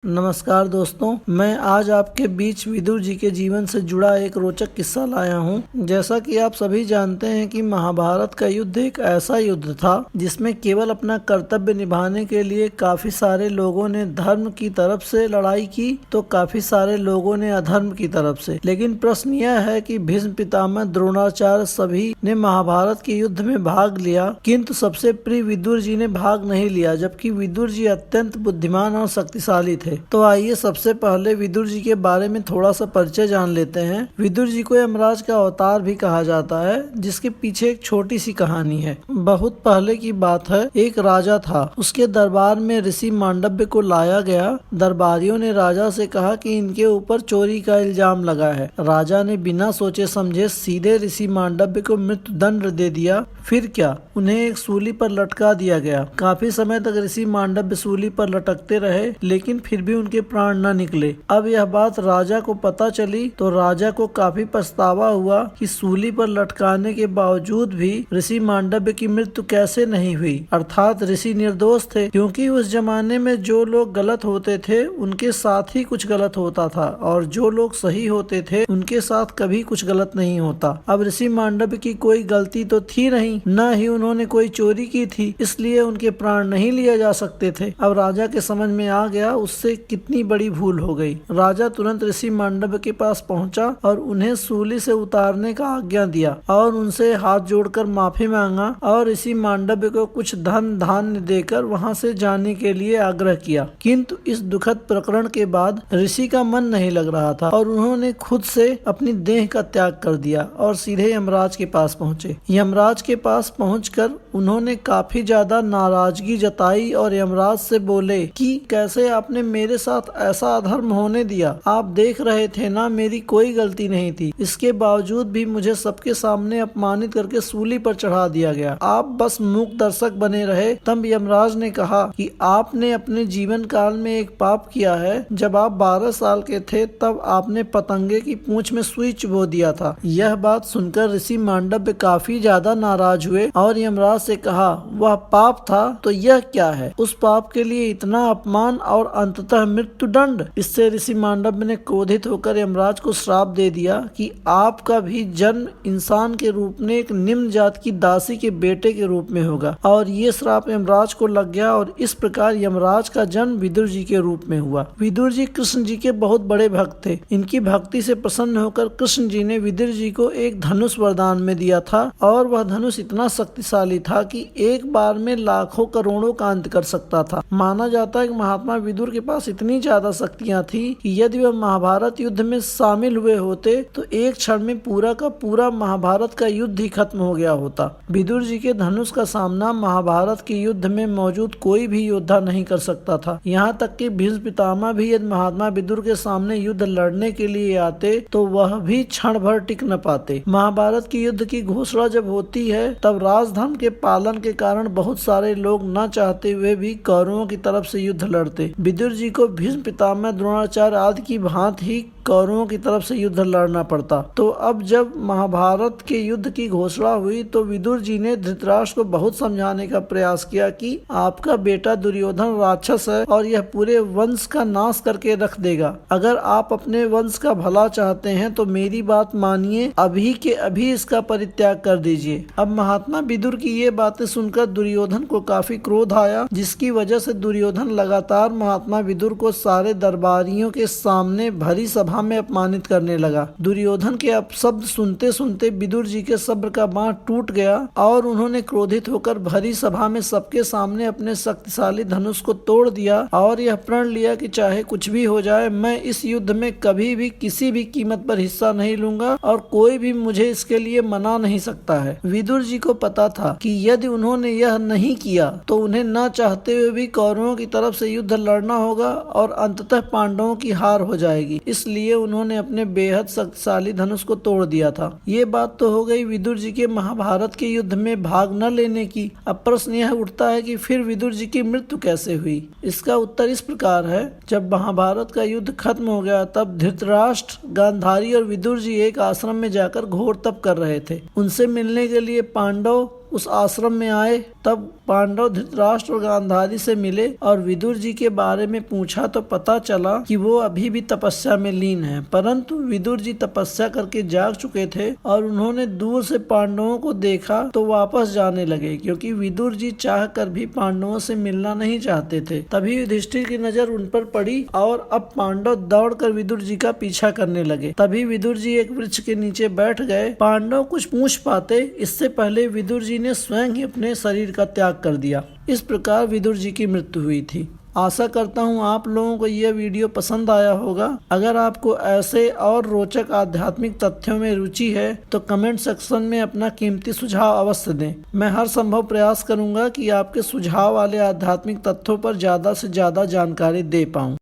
नमस्कार दोस्तों, मैं आज आपके बीच विदुर जी के जीवन से जुड़ा एक रोचक किस्सा लाया हूं। जैसा कि आप सभी जानते हैं कि महाभारत का युद्ध एक ऐसा युद्ध था जिसमें केवल अपना कर्तव्य निभाने के लिए काफी सारे लोगों ने धर्म की तरफ से लड़ाई की तो काफी सारे लोगों ने अधर्म की तरफ से। लेकिन प्रश्न यह है कि भीष्म पितामह, द्रोणाचार्य सभी ने महाभारत के युद्ध में भाग लिया, किंतु सबसे प्रिय विदुर जी ने भाग नहीं लिया, जबकि विदुर जी अत्यंत बुद्धिमान और शक्तिशाली थे। तो आइए सबसे पहले विदुर जी के बारे में थोड़ा सा परिचय जान लेते हैं। विदुर जी को यमराज का अवतार भी कहा जाता है, जिसके पीछे एक छोटी सी कहानी है। बहुत पहले की बात है, एक राजा था, उसके दरबार में ऋषि मांडव्य को लाया गया। दरबारियों ने राजा से कहा कि इनके ऊपर चोरी का इल्जाम लगा है। राजा ने बिना सोचे समझे सीधे ऋषि मांडव्य को मृत्यु दंड दे दिया। फिर क्या, उन्हें एक सूली पर लटका दिया गया। काफी समय तक ऋषि मांडव्य सूली पर लटकते रहे, लेकिन फिर भी उनके प्राण न निकले। अब यह बात राजा को पता चली तो राजा को काफी पछतावा हुआ कि सूली पर लटकाने के बावजूद भी ऋषि मांडव्य की मृत्यु कैसे नहीं हुई। अर्थात ऋषि निर्दोष थे, क्योंकि उस जमाने में जो लोग गलत होते थे उनके साथ ही कुछ गलत होता था, और जो लोग सही होते थे उनके साथ कभी कुछ गलत नहीं होता। अब ऋषि मांडव्य की कोई गलती तो थी नहीं, न ही उन्होंने कोई चोरी की थी, इसलिए उनके प्राण नहीं लिए जा सकते थे। अब राजा के समझ में आ गया उससे कितनी बड़ी भूल हो गई। राजा तुरंत ऋषि मांडव्य के पास पहुंचा और उन्हें सूली से उतारने का आज्ञा दिया और उनसे हाथ जोड़कर माफी मांगा और ऋषि मांडव्य को कुछ धन धान्य देकर वहां से जाने के लिए आग्रह किया। किंतु इस दुखद प्रकरण के बाद ऋषि का मन नहीं लग रहा था और उन्होंने खुद से अपनी देह का त्याग कर दिया और सीधे यमराज के पास पहुंचे। यमराज के पास पहुंचकर उन्होंने काफी ज्यादा नाराजगी जताई और यमराज से बोले कि कैसे आपने मेरे साथ ऐसा अधर्म होने दिया। आप देख रहे थे ना, मेरी कोई गलती नहीं थी, इसके बावजूद भी मुझे सबके सामने अपमानित करके सूली पर चढ़ा दिया गया। आप बस मूक दर्शक बने रहे। तब यमराज ने कहा कि आपने अपने जीवन काल में एक पाप किया है। जब आप 12 साल के थे तब आपने पतंगे की पूंछ में सुई चुबो दिया था। यह बात सुनकर ऋषि मांडव्य काफी ज्यादा नाराज हुए और यमराज से कहा, वह पाप था तो यह क्या है? उस पाप के लिए इतना अपमान और अंततः मृत्यु दंड। इससे ऋषि मांडव्य ने क्रोधित होकर यमराज को श्राप दे दिया कि आपका भी जन्म इंसान के रूप में एक निम्न जात की दासी के बेटे के रूप में होगा। और ये श्राप यमराज को लग गया और इस प्रकार यमराज का जन्म विदुर जी के रूप में हुआ। विदुर जी कृष्ण जी के बहुत बड़े भक्त थे। इनकी भक्ति से प्रसन्न होकर कृष्ण जी ने विदुर जी को एक धनुष वरदान में दिया था, और वह धनुष इतना शक्तिशाली था कि एक बार में लाखों करोड़ों का अंत कर सकता था। माना जाता है कि महात्मा विदुर के पास इतनी ज्यादा शक्तियां थी कि यदि वह महाभारत युद्ध में शामिल हुए होते तो एक क्षण में पूरा का पूरा महाभारत का युद्ध ही खत्म हो गया होता। विदुर जी के धनुष का सामना महाभारत के युद्ध में मौजूद कोई भी योद्धा नहीं कर सकता था। यहाँ तक कि भीष्म पितामह भी यदि महात्मा विदुर के सामने युद्ध लड़ने के लिए आते तो वह भी क्षण भर टिक न पाते। महाभारत के युद्ध की घोषणा जब होती है तब राजधर्म के पालन के कारण बहुत सारे लोग न चाहते हुए भी कौरवों की तरफ से युद्ध लड़ते। विदुर जी को भीष्म पितामह, द्रोणाचार्य आदि की भांति ही कौरवों की तरफ से युद्ध लड़ना पड़ता। तो अब जब महाभारत के युद्ध की घोषणा हुई तो विदुर जी ने धृतराष्ट्र को बहुत समझाने का प्रयास किया कि आपका बेटा दुर्योधन राक्षस है और यह पूरे वंश का नाश करके रख देगा। अगर आप अपने वंश का भला चाहते हैं तो मेरी बात मानिए, अभी के अभी इसका परित्याग कर दीजिए। अब महात्मा विदुर की ये बातें सुनकर दुर्योधन को काफी क्रोध आया, जिसकी वजह से दुर्योधन लगातार महात्मा विदुर को सारे दरबारियों के सामने भरी सभा में अपमानित करने लगा। दुर्योधन के अपशब्द सुनते सुनते विदुर जी के सब्र का बांध टूट गया और उन्होंने क्रोधित होकर भरी सभा में सबके सामने अपने शक्तिशाली धनुष को तोड़ दिया और यह प्रण लिया कि चाहे कुछ भी हो जाए, मैं इस युद्ध में कभी भी किसी भी कीमत पर हिस्सा नहीं लूंगा और कोई भी मुझे इसके लिए मना नहीं सकता है। विदुर जी को पता था कि यदि उन्होंने यह नहीं किया तो उन्हें न चाहते हुए भी कौरवों की तरफ से युद्ध लड़ना होगा और अंततः पांडवों की हार हो जाएगी। इसलिए उन्होंने अपने बेहद शक्तिशाली धनुष को तोड़ दिया था। ये बात तो हो गई विदुर जी के महाभारत के युद्ध में भाग न लेने की। अब प्रश्न यह उठता है कि फिर विदुर जी की मृत्यु कैसे हुई? इसका उत्तर इस प्रकार है, जब महाभारत का युद्ध खत्म हो गया तब धृतराष्ट्र, गांधारी और विदुर जी एक आश्रम में जाकर घोर तप कर रहे थे। उनसे मिलने के लिए पांडव उस आश्रम में आए। तब पांडव धृतराष्ट्र और गांधारी से मिले और विदुर जी के बारे में पूछा तो पता चला कि वो अभी भी तपस्या में लीन है, परंतु विदुर जी तपस्या करके जाग चुके थे और उन्होंने दूर से पांडवों को देखा तो वापस जाने लगे, क्योंकि विदुर जी चाह कर भी पांडवों से मिलना नहीं चाहते थे। तभी युधिष्ठिर की नजर उन पर पड़ी और अब पांडव दौड़कर विदुर जी का पीछा करने लगे। तभी विदुर जी एक वृक्ष के नीचे बैठ गए। पांडव कुछ पूछ पाते इससे पहले विदुर जी ने स्वयं ही अपने शरीर का त्याग कर दिया। इस प्रकार विदुर जी की मृत्यु हुई थी। आशा करता हूँ आप लोगों को यह वीडियो पसंद आया होगा। अगर आपको ऐसे और रोचक आध्यात्मिक तथ्यों में रुचि है तो कमेंट सेक्शन में अपना कीमती सुझाव अवश्य दें। मैं हर संभव प्रयास करूंगा कि आपके सुझाव वाले आध्यात्मिक तथ्यों पर ज्यादा से ज्यादा जानकारी दे पाऊँ।